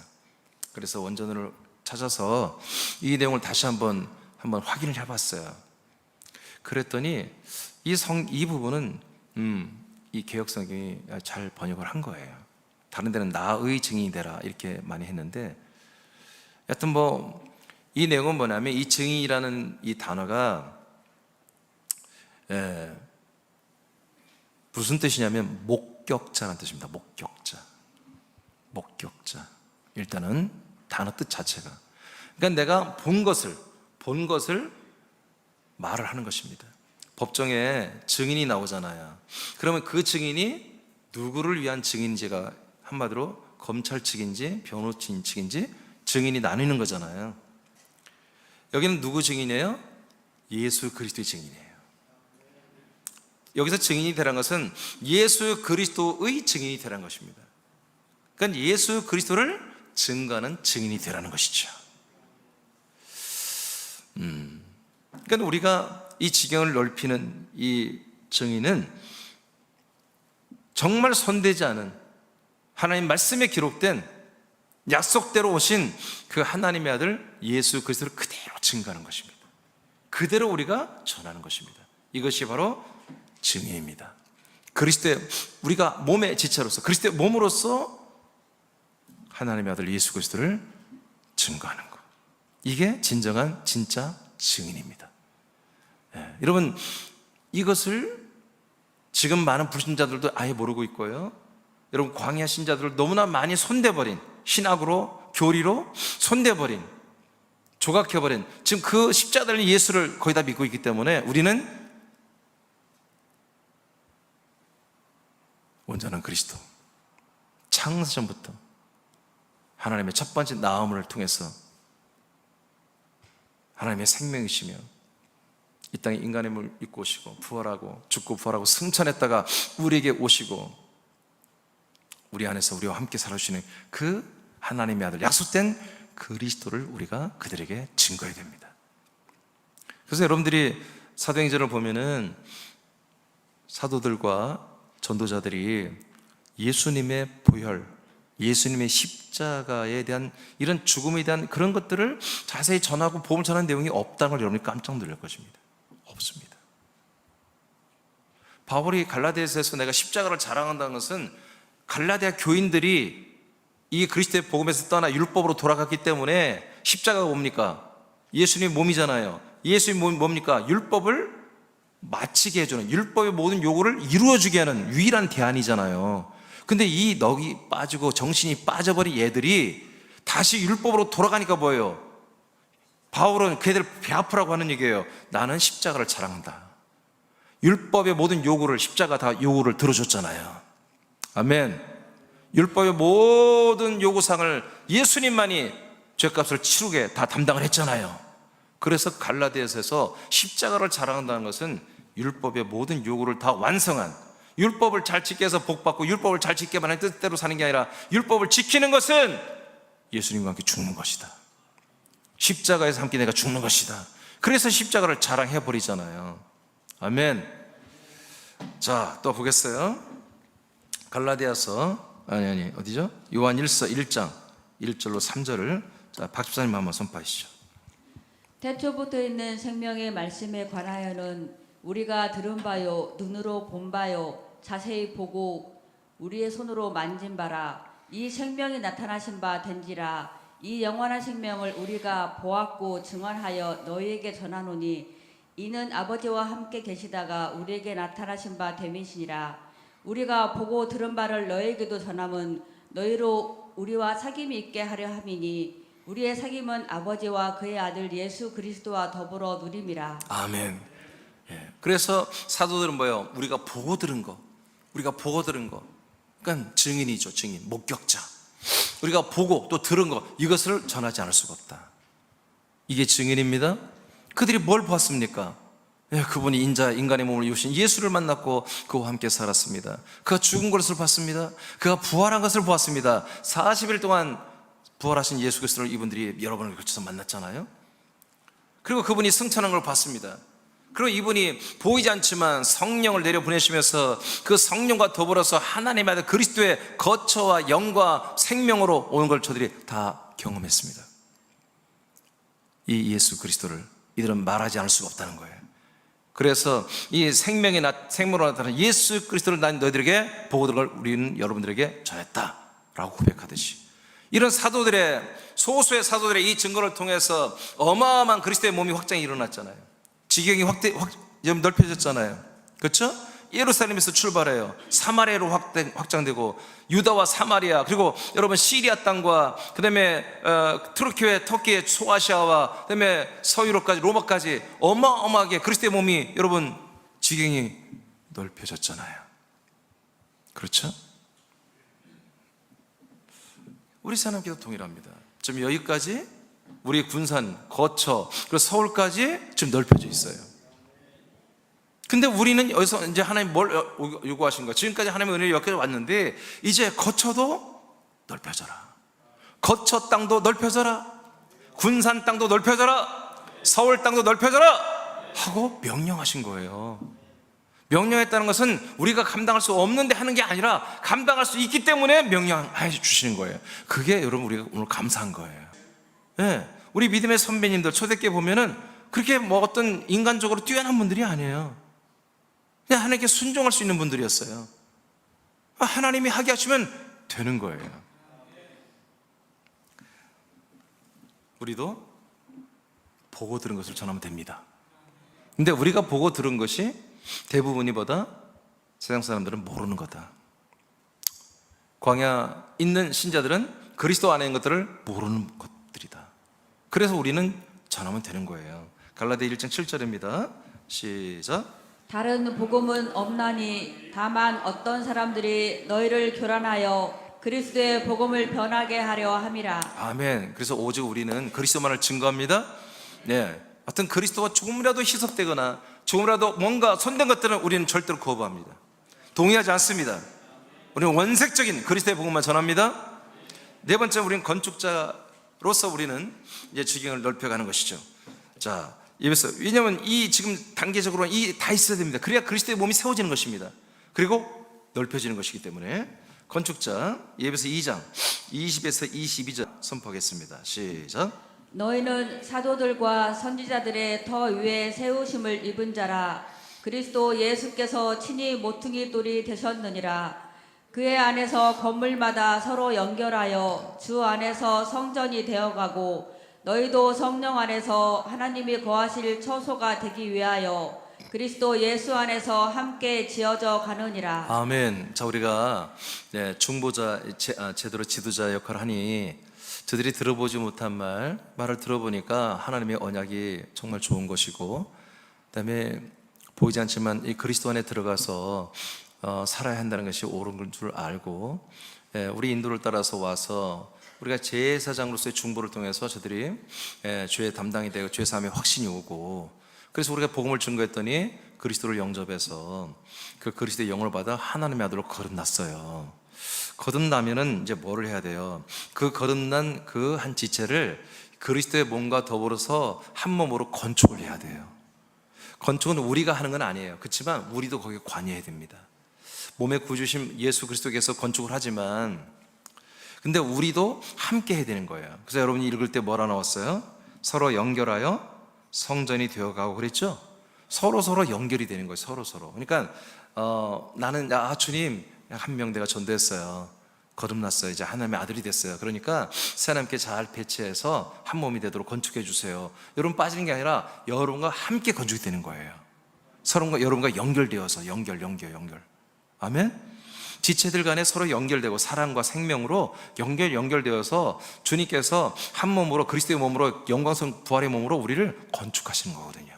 그래서 원전을 찾아서 이 내용을 다시 한번 확인을 해봤어요. 그랬더니 이 부분은 이 개역성경이 잘 번역을 한 거예요. 다른 데는 나의 증인이 되라 이렇게 많이 했는데 여하튼 뭐 이 내용은 뭐냐면 이 증인이라는 이 단어가 무슨 뜻이냐면 목격자라는 뜻입니다. 목격자. 일단은 단어 뜻 자체가 그러니까 내가 본 것을 말을 하는 것입니다. 법정에 증인이 나오잖아요. 그러면 그 증인이 누구를 위한 증인인지가 한마디로 검찰 측인지 변호인 측인지 증인이 나뉘는 거잖아요. 여기는 누구 증인이에요? 예수 그리스도의 증인이에요. 여기서 증인이 되라는 것은 예수 그리스도의 증인이 되라는 것입니다. 그러니까 예수 그리스도를 증거하는 증인이 되라는 것이죠. 그러니까 우리가 이 지경을 넓히는 이 증인은 정말 손대지 않은 하나님 말씀에 기록된 약속대로 오신 그 하나님의 아들 예수 그리스도를 그대로 증거하는 것입니다. 그대로 우리가 전하는 것입니다. 이것이 바로 증인입니다. 그리스도의 우리가 몸의 지체로서 그리스도의 몸으로서 하나님의 아들 예수 그리스도를 증거하는 것. 이게 진짜 증인입니다. 여러분 이것을 지금 많은 불신자들도 아예 모르고 있고요. 여러분 광야 신자들을 너무나 많이 손대버린 신학으로 교리로 손대버린 조각해버린 지금 그 십자가 달린 예수를 거의 다 믿고 있기 때문에 우리는 온전한 그리스도 창세전부터 하나님의 첫 번째 나음을 통해서 하나님의 생명이시며 이 땅에 인간의 몸을 입고 오시고 부활하고 죽고 부활하고 승천했다가 우리에게 오시고 우리 안에서 우리와 함께 살아주시는 그 하나님의 아들, 약속된 그리스도를 우리가 그들에게 증거해야 됩니다. 그래서 여러분들이 사도행전을 보면은 사도들과 전도자들이 예수님의 보혈, 예수님의 십자가에 대한 이런 죽음에 대한 그런 것들을 자세히 전하고 복음을 전하는 내용이 없다는 걸 여러분이 깜짝 놀랄 것입니다. 없습니다. 바울이 갈라디아서에서 내가 십자가를 자랑한다는 것은 갈라디아 교인들이 이 그리스도의 복음에서 떠나 율법으로 돌아갔기 때문에 십자가가 뭡니까? 예수님의 몸이잖아요. 예수님의 몸이 뭡니까? 율법을 마치게 해주는, 율법의 모든 요구를 이루어주게 하는 유일한 대안이잖아요. 근데 이 넋이 빠지고 정신이 빠져버린 얘들이 다시 율법으로 돌아가니까 뭐예요? 바울은 그애들 배 아프라고 하는 얘기예요. 나는 십자가를 자랑한다. 율법의 모든 요구를, 십자가 다 요구를 들어줬잖아요. 아멘. 율법의 모든 요구사항을 예수님만이 죄값을 치르게 다 담당을 했잖아요. 그래서 갈라디아서에서 십자가를 자랑한다는 것은 율법의 모든 요구를 다 완성한, 율법을 잘 지키게 해서 복받고 율법을 잘 지키게만 하는 뜻대로 사는 게 아니라 율법을 지키는 것은 예수님과 함께 죽는 것이다. 십자가에서 함께 내가 죽는 것이다. 그래서 십자가를 자랑해버리잖아요. 아멘. 자, 또 보겠어요. 갈라디아서 어디죠? 요한 1서 1장 1절로 3절을 자, 박 집사님 한번 선포하시죠. 태초부터 있는 생명의 말씀에 관하여는 우리가 들은 바요 눈으로 본 바요 자세히 보고 우리의 손으로 만진 바라. 이 생명이 나타나신 바 된지라. 이 영원한 생명을 우리가 보았고 증언하여 너희에게 전하노니 이는 아버지와 함께 계시다가 우리에게 나타나신 바 됨이시니라. 우리가 보고 들은 바를 너희에게도 전함은 너희로 우리와 사귐이 있게 하려 함이니 우리의 사귐은 아버지와 그의 아들 예수 그리스도와 더불어 누림이라. 아멘. 예. 그래서 사도들은 뭐예요? 우리가 보고 들은 거, 그러니까 증인이죠. 증인, 목격자. 우리가 보고 또 들은 거, 이것을 전하지 않을 수가 없다. 이게 증인입니다. 그들이 뭘 보았습니까? 예, 그분이 인간의 몸을 입으신 예수를 만났고 그와 함께 살았습니다. 그가 죽은 것을 봤습니다. 그가 부활한 것을 보았습니다. 40일 동안 부활하신 예수 그리스도를 이분들이 여러 번을 거쳐서 만났잖아요. 그리고 그분이 승천한 걸 봤습니다. 그리고 이분이 보이지 않지만 성령을 내려 보내시면서 그 성령과 더불어서 하나님의 아들 그리스도의 거처와 영과 생명으로 오는 걸 저들이 다 경험했습니다. 이 예수 그리스도를 이들은 말하지 않을 수가 없다는 거예요. 그래서 이 생명으로 나타난 예수 그리스도를 난 너희들에게 보고 들은 걸 우리는 여러분들에게 전했다라고 고백하듯이, 이런 사도들의, 소수의 사도들의 이 증거를 통해서 어마어마한 그리스도의 몸이 확장이 일어났잖아요. 지경이 넓혀졌잖아요. 그렇죠? 예루살렘에서 출발해요. 사마리아로 확장되고 유다와 사마리아, 그리고 여러분 시리아 땅과 그 다음에 투르키의 터키의 소아시아와 그 다음에 서유럽까지 로마까지 어마어마하게 그리스도의 몸이 여러분 지경이 넓혀졌잖아요. 그렇죠? 우리 하나님께도 동일합니다. 지금 여기까지 우리 군산, 거처, 그리고 서울까지 지금 넓혀져 있어요. 근데 우리는 여기서 이제 하나님 뭘 요구하신 거야? 지금까지 하나님의 은혜를 여기까지 왔는데 이제 거처도 넓혀져라. 거처 땅도 넓혀져라. 군산 땅도 넓혀져라. 서울 땅도 넓혀져라 하고 명령하신 거예요. 명령했다는 것은 우리가 감당할 수 없는데 하는 게 아니라 감당할 수 있기 때문에 명령해 주시는 거예요. 그게 여러분 우리가 오늘 감사한 거예요. 네, 우리 믿음의 선배님들 초대교회 보면은 그렇게 뭐 어떤 인간적으로 뛰어난 분들이 아니에요. 그냥 하나님께 순종할 수 있는 분들이었어요. 하나님이 하게 하시면 되는 거예요. 우리도 보고 들은 것을 전하면 됩니다. 근데 우리가 보고 들은 것이 대부분이보다 세상 사람들은 모르는 거다. 광야 있는 신자들은 그리스도 안에 있는 것들을 모르는 것들이다. 그래서 우리는 전하면 되는 거예요. 갈라디아 1장 7절입니다. 시작. 다른 복음은 없나니 다만 어떤 사람들이 너희를 교란하여 그리스도의 복음을 변하게 하려 함이라. 아멘. 그래서 오직 우리는 그리스도만을 증거합니다. 네, 어떤 그리스도가 조금이라도 희석되거나 조금이라도 뭔가 손댄 것들은 우리는 절대로 거부합니다. 동의하지 않습니다. 우리는 원색적인 그리스도의 복음만 전합니다. 네 번째, 우리는 건축자로서 우리는 이제 지경을 넓혀가는 것이죠. 자, 여기서 왜냐하면 이 지금 단계적으로 이 다 있어야 됩니다. 그래야 그리스도의 몸이 세워지는 것입니다. 그리고 넓혀지는 것이기 때문에 건축자 예배서 2장 20에서 22절 선포하겠습니다. 시작. 너희는 사도들과 선지자들의 더 위에 세우심을 입은 자라. 그리스도 예수께서 친히 모퉁이 돌이 되셨느니라. 그의 안에서 건물마다 서로 연결하여 주 안에서 성전이 되어가고 너희도 성령 안에서 하나님이 거하실 처소가 되기 위하여 그리스도 예수 안에서 함께 지어져 가느니라. 아멘. 자, 우리가 중보자 제대로 지도자 역할을 하니 저들이 들어보지 못한 말을 들어보니까 하나님의 언약이 정말 좋은 것이고, 그다음에 보이지 않지만 이 그리스도 안에 들어가서 살아야 한다는 것이 옳은 줄 알고, 우리 인도를 따라서 와서 우리가 제사장으로서의 중보를 통해서 저들이 죄의 담당이 되고 죄 사함의 확신이 오고, 그래서 우리가 복음을 증거했더니 그리스도를 영접해서 그 그리스도의 영을 받아 하나님의 아들로 거듭났어요. 거듭나면은 이제 뭐를 해야 돼요? 그 거듭난 그 한 지체를 그리스도의 몸과 더불어서 한 몸으로 건축을 해야 돼요. 건축은 우리가 하는 건 아니에요. 그렇지만 우리도 거기에 관여해야 됩니다. 몸의 구주신 예수 그리스도께서 건축을 하지만, 근데 우리도 함께 해야 되는 거예요. 그래서 여러분이 읽을 때 뭐라 나왔어요? 서로 연결하여 성전이 되어가고 그랬죠? 서로 연결이 되는 거예요. 서로. 그러니까 나는 주님 한 명 내가 전도했어요. 거듭났어요. 이제 하나님의 아들이 됐어요. 그러니까 하나님께 잘 배치해서 한 몸이 되도록 건축해 주세요. 여러분 빠지는 게 아니라 여러분과 함께 건축이 되는 거예요. 여러분과 연결되어서 연결. 아멘. 지체들 간에 서로 연결되고 사랑과 생명으로 연결되어서 주님께서 한 몸으로 그리스도의 몸으로 영광스러운 부활의 몸으로 우리를 건축하시는 거거든요.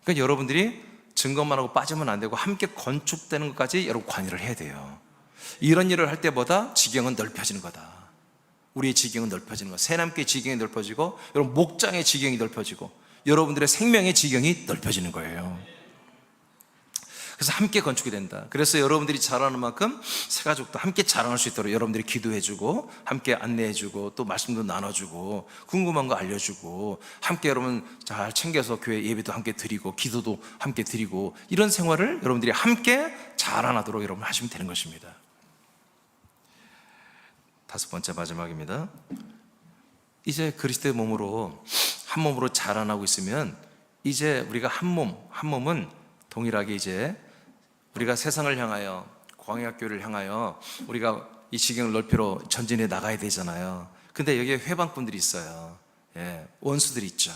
그러니까 여러분들이 증거만 하고 빠지면 안 되고 함께 건축되는 것까지 여러분 관여를 해야 돼요. 이런 일을 할 때보다 지경은 넓혀지는 거다. 우리의 지경은 넓혀지는 거다. 새남교의 지경이 넓혀지고 여러분 목장의 지경이 넓혀지고 여러분들의 생명의 지경이 넓혀지는 거예요. 그래서 함께 건축이 된다. 그래서 여러분들이 자라는 만큼 새가족도 함께 자라날 수 있도록 여러분들이 기도해주고 함께 안내해주고 또 말씀도 나눠주고 궁금한 거 알려주고 함께 여러분 잘 챙겨서 교회 예배도 함께 드리고 기도도 함께 드리고 이런 생활을 여러분들이 함께 자라나도록 여러분 하시면 되는 것입니다. 다섯 번째 마지막입니다. 이제 그리스도의 몸으로 한 몸으로 자라나고 있으면 이제 우리가 한 몸은 동일하게 이제 우리가 세상을 향하여 광야교회를 향하여 우리가 이 지경을 넓히러 전진해 나가야 되잖아요. 근데 여기에 회방꾼들이 있어요. 원수들이 있죠.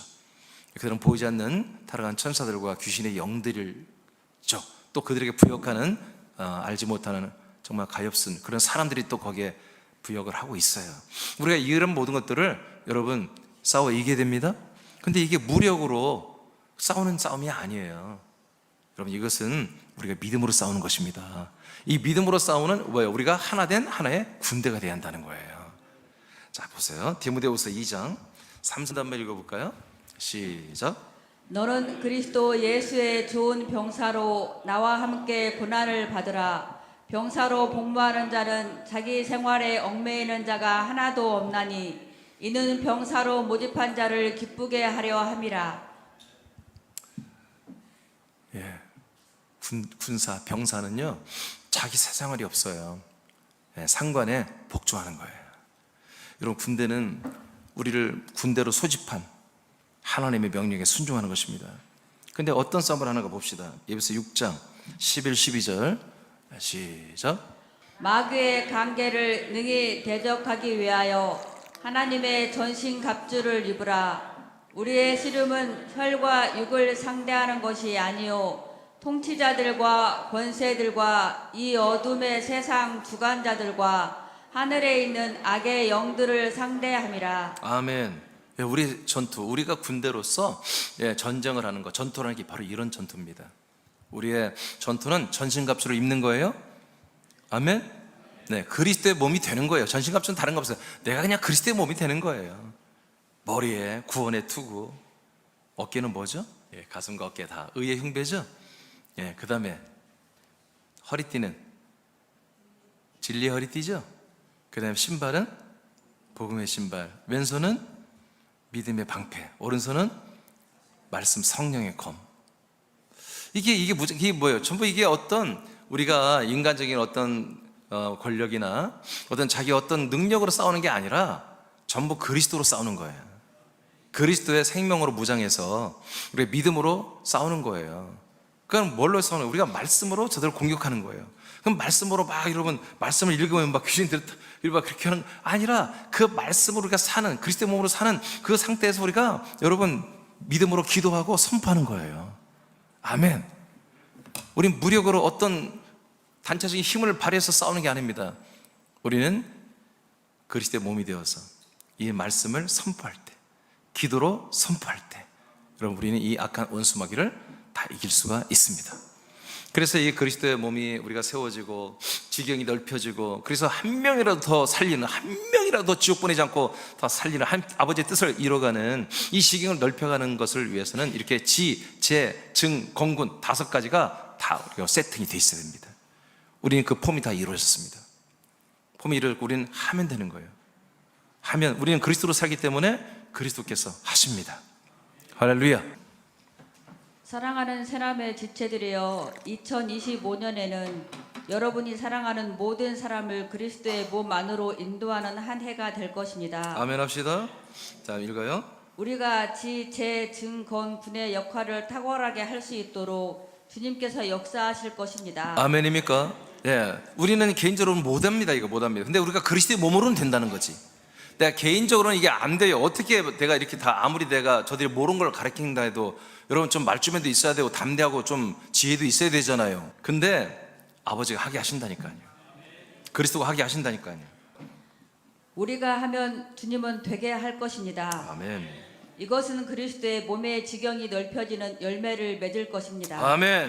그들은 보이지 않는 타락한 천사들과 귀신의 영들을 있죠. 또 그들에게 부역하는 알지 못하는 정말 가엾은 그런 사람들이 또 거기에 부역을 하고 있어요. 우리가 이런 모든 것들을 여러분 싸워 이기게 됩니다. 근데 이게 무력으로 싸우는 싸움이 아니에요. 여러분 이것은 우리가 믿음으로 싸우는 것입니다. 이 믿음으로 싸우는 뭐예요? 우리가 하나 된 하나의 군대가 되어야 한다는 거예요. 자 보세요. 디모데후서 2장 3절 한번 읽어볼까요? 시작. 너는 그리스도 예수의 좋은 병사로 나와 함께 고난을 받으라. 병사로 복무하는 자는 자기 생활에 얽매이는 자가 하나도 없나니 이는 병사로 모집한 자를 기쁘게 하려 함이라. 군사, 병사는요 자기 세상활이 없어요. 상관에 복종하는 거예요. 여러분 군대는 우리를 군대로 소집한 하나님의 명령에 순종하는 것입니다. 근데 어떤 싸움을 하는가 봅시다. 예배서 6장 11, 12절 시작. 마귀의 관계를 능히 대적하기 위하여 하나님의 전신갑주를 입으라. 우리의 씨름은 혈과 육을 상대하는 것이 아니요 통치자들과 권세들과 이 어둠의 세상 주관자들과 하늘에 있는 악의 영들을 상대함이라. 아멘. 우리 전투, 우리가 군대로서 전쟁을 하는 것, 전투를 하는 게 바로 이런 전투입니다. 우리의 전투는 전신갑주를 입는 거예요. 아멘. 네, 그리스도의 몸이 되는 거예요. 전신갑주는 다른 거 없어요. 내가 그냥 그리스도의 몸이 되는 거예요. 머리에 구원의 투구, 어깨는 뭐죠? 예, 가슴과 어깨 다 의의 흉배죠? 예, 그 다음에 허리띠는 진리의 허리띠죠? 그 다음에 신발은 복음의 신발, 왼손은 믿음의 방패, 오른손은 말씀 성령의 검. 이게 뭐예요? 전부 이게 어떤 우리가 인간적인 어떤 권력이나 어떤 자기 어떤 능력으로 싸우는 게 아니라 전부 그리스도로 싸우는 거예요. 그리스도의 생명으로 무장해서 우리가 믿음으로 싸우는 거예요. 그럼 뭘로 싸우는 거예요? 우리가 말씀으로 저들을 공격하는 거예요. 그럼 말씀으로 막 여러분 말씀을 읽으면 막 귀신들 막 그렇게 하는 아니라 그 말씀으로 우리가 사는 그리스도의 몸으로 사는 그 상태에서 우리가 여러분 믿음으로 기도하고 선포하는 거예요. 아멘. 우린 무력으로 어떤 단체적인 힘을 발휘해서 싸우는 게 아닙니다. 우리는 그리스도의 몸이 되어서 이 말씀을 선포할 때, 기도로 선포할 때, 여러분 우리는 이 악한 원수마귀를 다 이길 수가 있습니다. 그래서 이 그리스도의 몸이 우리가 세워지고 지경이 넓혀지고 그래서 한 명이라도 더 살리는, 한 명이라도 더 지옥 보내지 않고 더 살리는 아버지의 뜻을 이뤄가는 이 지경을 넓혀가는 것을 위해서는 이렇게 지, 제, 증, 공군 5가지가 다 우리가 세팅이 돼 있어야 됩니다. 우리는 그 폼이 다 이루어졌습니다. 폼이 이루어졌고 우리는 하면 되는 거예요. 하면 우리는 그리스도로 살기 때문에 그리스도께서 하십니다. 할렐루야. 사랑하는 새남의 지체들이여, 2025년에는 여러분이 사랑하는 모든 사람을 그리스도의 몸 안으로 인도하는 한 해가 될 것입니다. 아멘 합시다. 자, 읽어요. 우리가 지, 제, 증, 건, 군의 역할을 탁월하게 할 수 있도록 주님께서 역사하실 것입니다. 아멘입니까? 예, 우리는 개인적으로는 못합니다. 이거 못합니다. 근데 우리가 그리스도의 몸으로는 된다는 거지. 내가 개인적으로는 이게 안 돼요. 어떻게 내가 이렇게 다 아무리 내가 저들이 모르는 걸 가르친다 해도 여러분 좀 말주변도 있어야 되고 담대하고 좀 지혜도 있어야 되잖아요. 근데 아버지가 하게 하신다니까요. 그리스도가 하게 하신다니까요. 우리가 하면 주님은 되게 할 것입니다. 아멘. 이것은 그리스도의 몸의 지경이 넓혀지는 열매를 맺을 것입니다. 아멘.